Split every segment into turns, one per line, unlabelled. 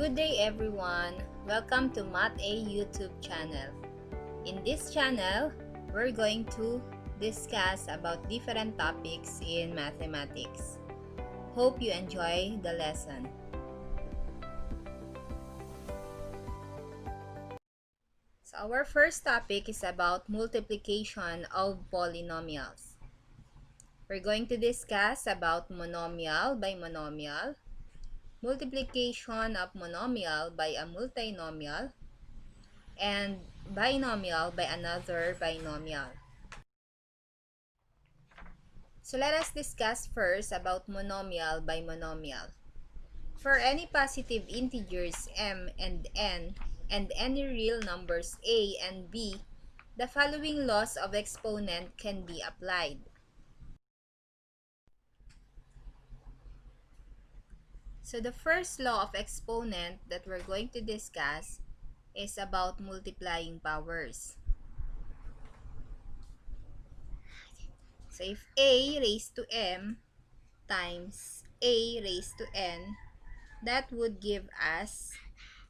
Good day everyone! Welcome to Math A YouTube channel. In this channel, we're going to discuss about different topics in mathematics. Hope you enjoy the lesson. So our first topic is about multiplication of polynomials. We're going to discuss about monomial by monomial, multiplication of monomial by a multinomial, and binomial by another binomial. So let us discuss first about monomial by monomial. For any positive integers m and n and any real numbers a and b, the following laws of exponent can be applied. So the first law of exponent that we're going to discuss is about multiplying powers. So if a raised to m times a raised to n, that would give us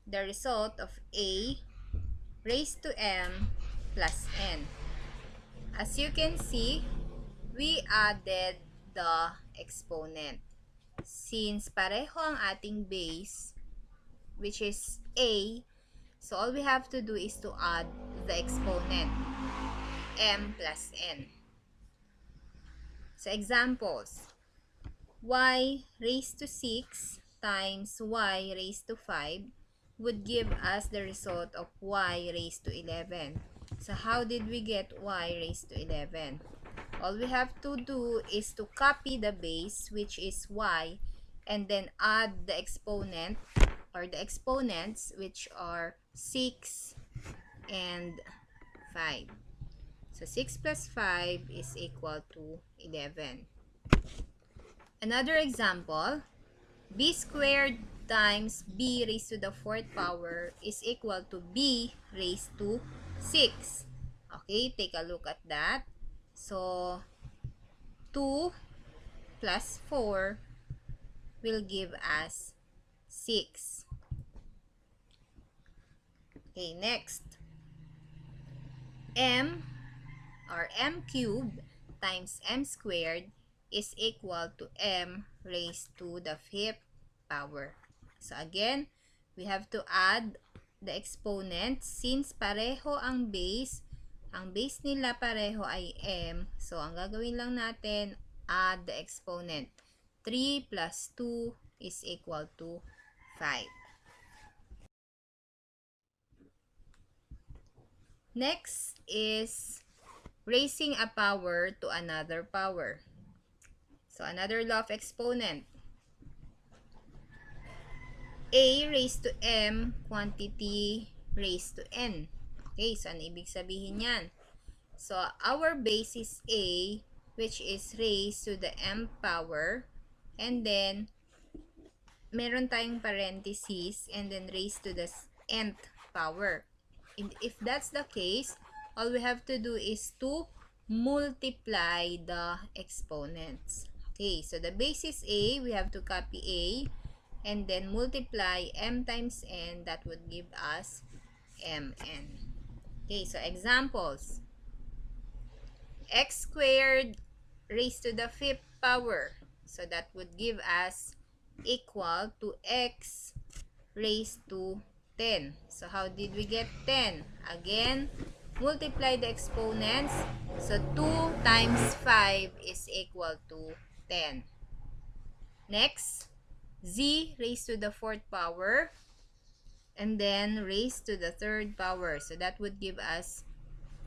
the result of a raised to m plus n. As you can see, we added the exponent. Since pareho ang ating base, which is a, so all we have to do is to add the exponent, m plus n. So examples, y raised to 6 times y raised to 5 would give us the result of y raised to 11. So how did we get y raised to 11? All we have to do is to copy the base, which is y, and then add the exponent or the exponents, which are 6 and 5. So 6 plus 5 is equal to 11. Another example, b squared times b raised to the 4th power is equal to b raised to 6. Okay, take a look at that. So 2 plus 4 will give us 6. Okay, next. M or m cubed times m squared is equal to m raised to the 5th power. So again, we have to add the exponents since pareho ang base nila pareho ay m. So ang gagawin lang natin, add the exponent. 3 plus 2 is equal to 5. Next is raising a power to another power. So another law of exponent. A raised to m quantity raised to n. Okay, so ano ibig sabihin yan? So our base is a, which is raised to the m power, and then meron tayong parentheses, and then raised to the nth power. And if that's the case, all we have to do is to multiply the exponents. Okay, so the base is a, we have to copy a, and then multiply m times n, that would give us mn. Okay, so examples. X squared raised to the 5th power. So that would give us equal to x raised to 10. So how did we get 10? Again, multiply the exponents. So 2 times 5 is equal to 10. Next, z raised to the 4th power, and then raised to the 3rd power. So that would give us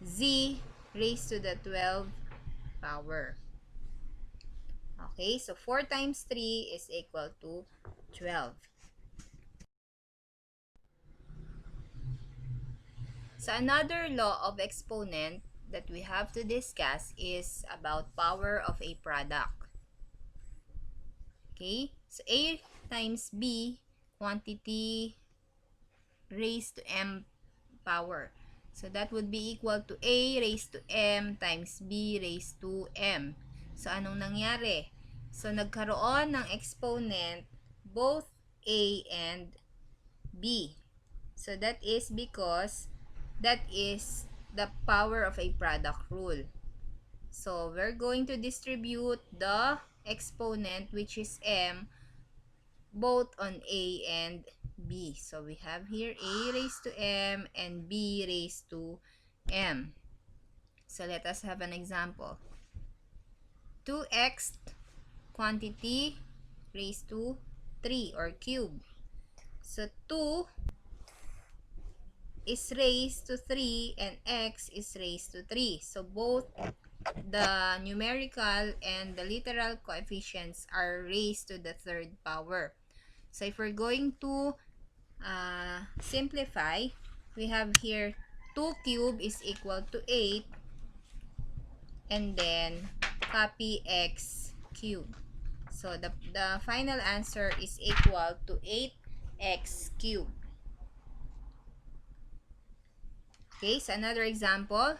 z raised to the 12th power. Okay, so 4 times 3 is equal to 12. So another law of exponent that we have to discuss is about power of a product. Okay, so a times b quantity raised to m power. So that would be equal to a raised to m times b raised to m. So anong nangyari? So nagkaroon ng exponent both a and B. So that is because that is the power of a product rule. So we're going to distribute the exponent, which is m, both on A and B. So we have here A raised to m and B raised to m. So let us have an example. 2x quantity raised to 3 or cube. So 2 is raised to 3 and x is raised to 3. So both the numerical and the literal coefficients are raised to the third power. So if we're going to simplify, we have here 2 cube is equal to 8 and then copy x cube. So the final answer is equal to 8x cube. Okay, so another example.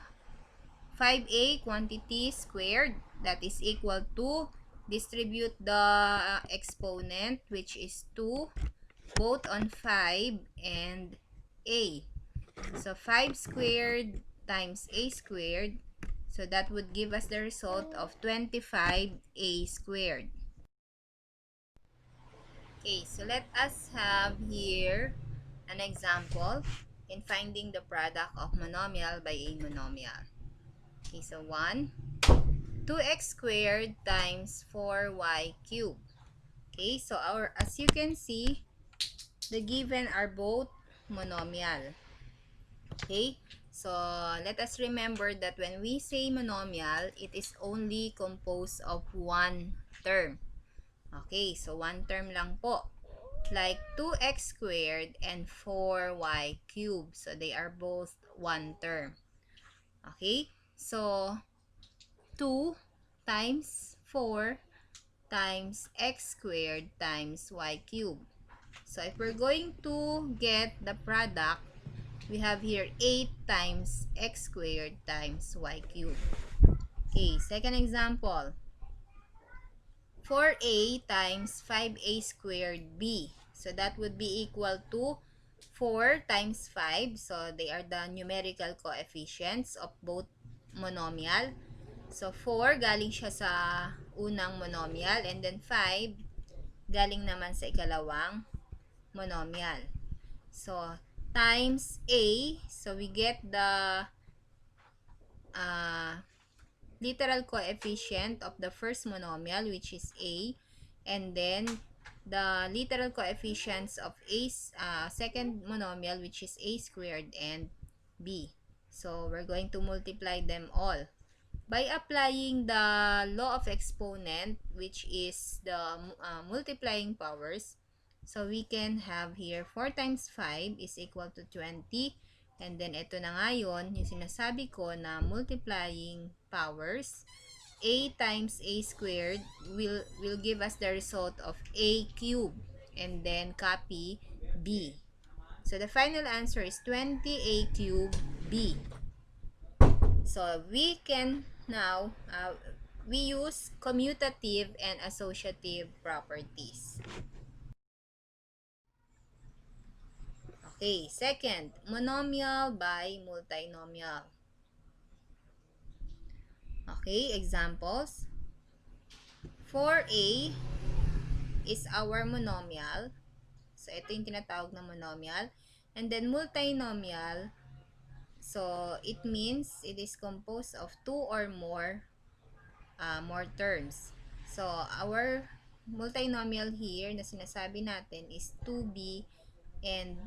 5a quantity squared, that is equal to, distribute the exponent, which is 2, both on 5 and a. So 5 squared times a squared. So that would give us the result of 25a squared. Okay, so let us have here an example in finding the product of monomial by a monomial. Okay, so 2x squared times 4y cubed. Okay, so as you can see, the given are both monomial. Okay, so let us remember that when we say monomial, it is only composed of one term. Okay, so one term lang po. Like 2x squared and 4y cubed. So they are both one term. Okay, so 2 times 4 times x squared times y cubed. So if we're going to get the product, we have here 8 times x squared times y cubed. Okay, second example. 4a times 5a squared b. So that would be equal to 4 times 5. So they are the numerical coefficients of both monomial. So 4 galing siya sa unang monomial and then 5 galing naman sa ikalawang monomial. So times a, so we get the literal coefficient of the first monomial, which is a, and then the literal coefficients of a's second monomial, which is a squared and b. So we're going to multiply them all by applying the law of exponent, which is the multiplying powers. So we can have here 4 times 5 is equal to 20. And then ito na nga yun, yung sinasabi ko na multiplying powers. A times a squared will give us the result of a cubed. And then copy b. So the final answer is 20a cubed b. So we can now, we use commutative and associative properties. Okay, second, monomial by multinomial. Okay, examples. 4a is our monomial. So, ito yung tinatawag na monomial. And then, multinomial, so, it means it is composed of 2 or more terms. So, our multinomial here na sinasabi natin is 2b and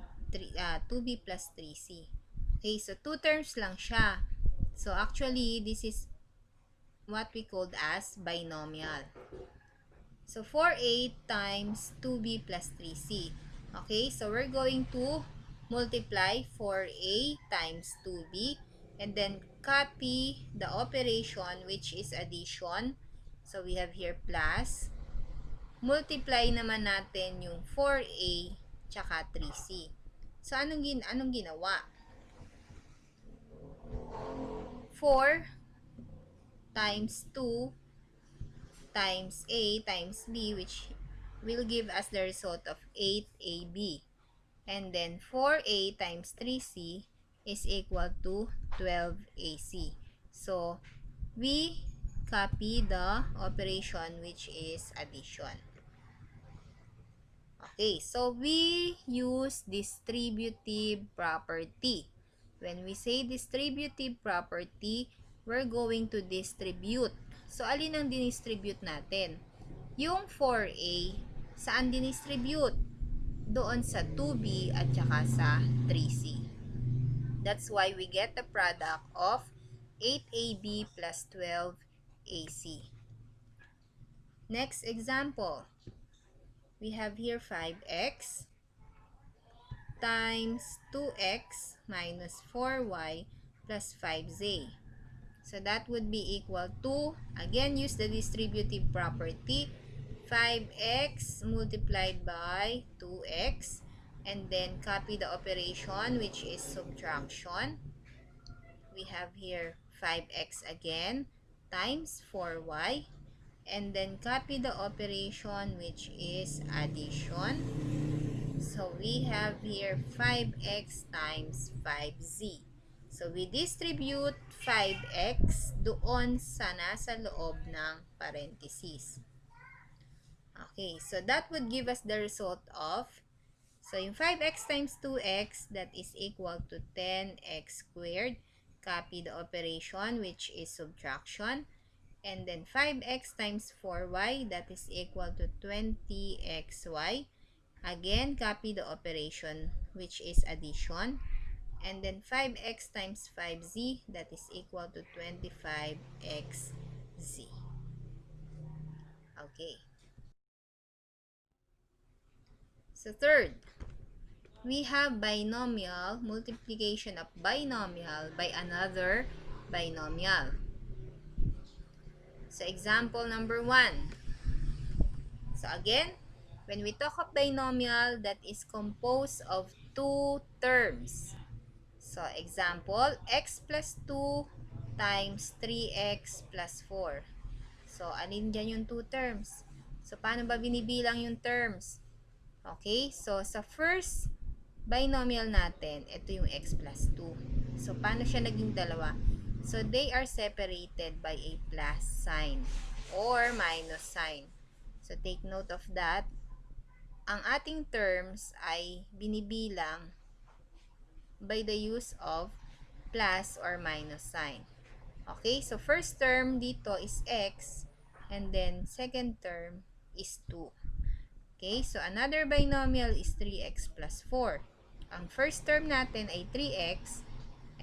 2b plus 3c. Okay, so 2 terms lang siya. So actually, this is what we called as binomial. So 4a times 2b plus 3c. Okay, so we're going to multiply 4a times 2b and then copy the operation, which is addition. So we have here plus. Multiply naman natin yung 4a tsaka 3c. So, anong ginawa? 4 times 2 times a times b, which will give us the result of 8ab. And then 4a times 3c is equal to 12ac. So, we copy the operation which is addition. Okay, so we use distributive property. When we say distributive property, we're going to distribute. So, alin ang dinistribute natin? Yung 4a, saan dinistribute? Doon sa 2b at saka sa 3c. That's why we get the product of 8ab plus 12ac. Next example, we have here 5x times 2x minus 4y plus 5z. So that would be equal to, again, use the distributive property, 5x multiplied by 2x, and then copy the operation which is subtraction. We have here 5x again times 4y, and then copy the operation which is addition. So we have here 5x times 5z. So we distribute 5x doon sa nasa loob ng parenthesis. Okay, so that would give us the result of, so yung 5x times 2x, that is equal to 10x squared. Copy the operation which is subtraction. And then 5x times 4y, that is equal to 20xy. Again, copy the operation which is addition. And then 5x times 5z, that is equal to 25xz. Okay. So third, we have binomial, multiplication of binomial by another binomial. So example number 1. So again, when we talk of binomial, that is composed of two terms. So, example, x plus 2 times 3x plus 4. So, alin dyan yung two terms? So, paano ba binibilang yung terms? Okay, so sa first binomial natin, ito yung x plus 2. So, paano siya naging dalawa? So, they are separated by a plus sign or minus sign. So, take note of that. Ang ating terms ay binibilang by the use of plus or minus sign. Okay, so first term dito is x, and then second term is 2. Okay, so another binomial is 3x plus 4. Ang first term natin ay 3x,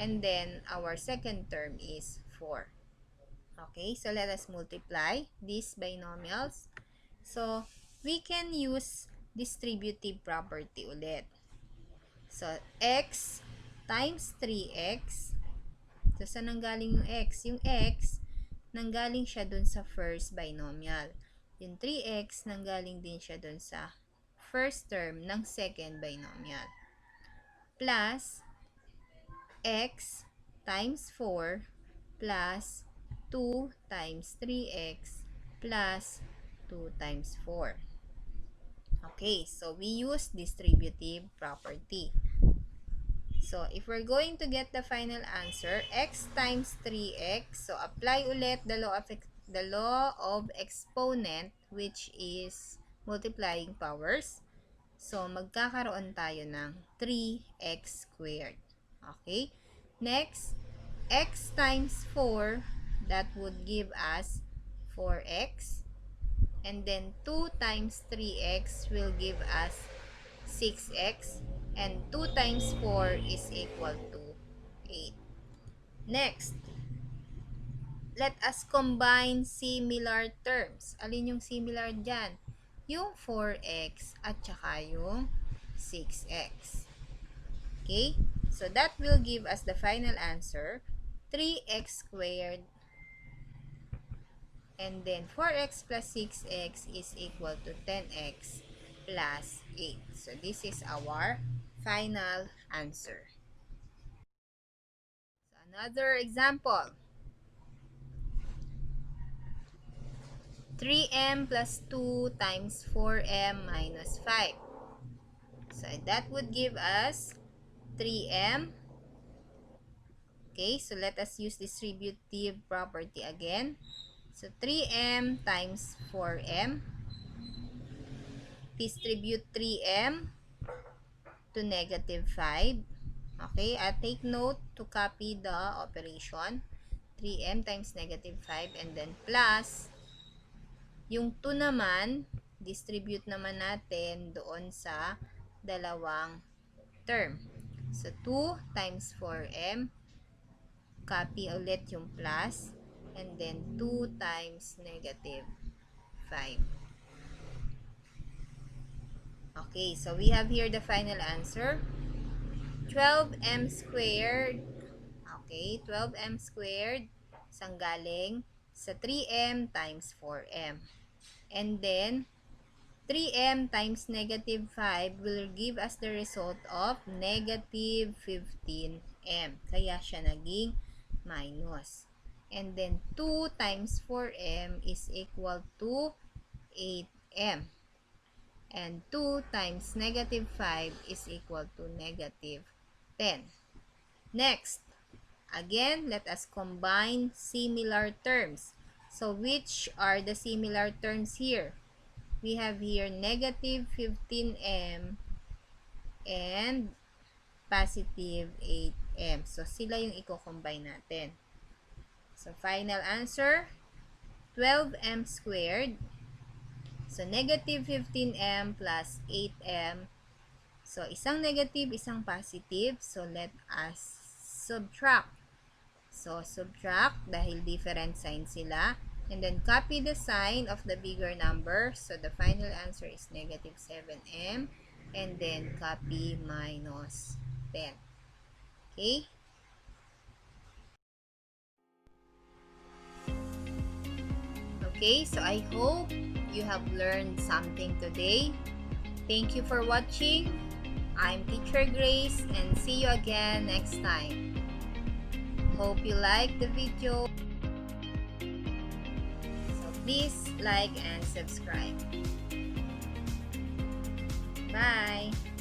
and then our second term is 4. Okay, so let us multiply these binomials. So, we can use distributive property ulit. So, x times 3x. So, saan nanggaling yung x? Yung x, nanggaling siya dun sa first binomial. Yung 3x, nanggaling din siya dun sa first term ng second binomial. Plus, x times 4 plus 2 times 3x plus 2 times 4. Okay, so we use distributive property. So, if we're going to get the final answer, x times 3x, so apply ulit the law of exponent, which is multiplying powers. So, magkakaroon tayo ng 3x squared. Okay? Next, x times 4, that would give us 4x. And then 2 times 3x will give us 6x. And 2 times 4 is equal to 8. Next, let us combine similar terms. Alin yung similar dyan? Yung 4x at saka yung 6x. Okay? So, that will give us the final answer, 3x squared. And then, 4x plus 6x is equal to 10x plus 8. So, this is our final answer. So, another example. 3m plus 2 times 4m minus 5. So that would give us 3m. Okay, so let us use distributive property again. So 3m times 4m. Distribute 3m to negative 5. Okay, take note to copy the operation. 3m times negative 5 and then plus yung 2 naman, distribute naman natin doon sa dalawang term. So 2 times 4m, copy ulit yung plus, and then 2 times negative 5. Okay, so we have here the final answer. 12m squared. Okay, 12m squared isang galing sa 3m times 4m. And then, 3m times negative 5 will give us the result of negative 15m. Kaya siya naging minus. And then, 2 times 4m is equal to 8m. And 2 times negative 5 is equal to negative 10. Next, again, let us combine similar terms. So, which are the similar terms here? We have here negative 15m and positive 8m. So, sila yung i-combine natin. So, final answer, 12m squared. So, negative 15m plus 8m. So, isang negative, isang positive. So, let us subtract. So, subtract dahil different sign sila. And then, copy the sign of the bigger number. So, the final answer is negative 7m. And then, copy minus 10. Okay? Okay, so I hope you have learned something today. Thank you for watching. I'm Teacher Grace and see you again next time. Hope you like the video. So please like and subscribe. Bye!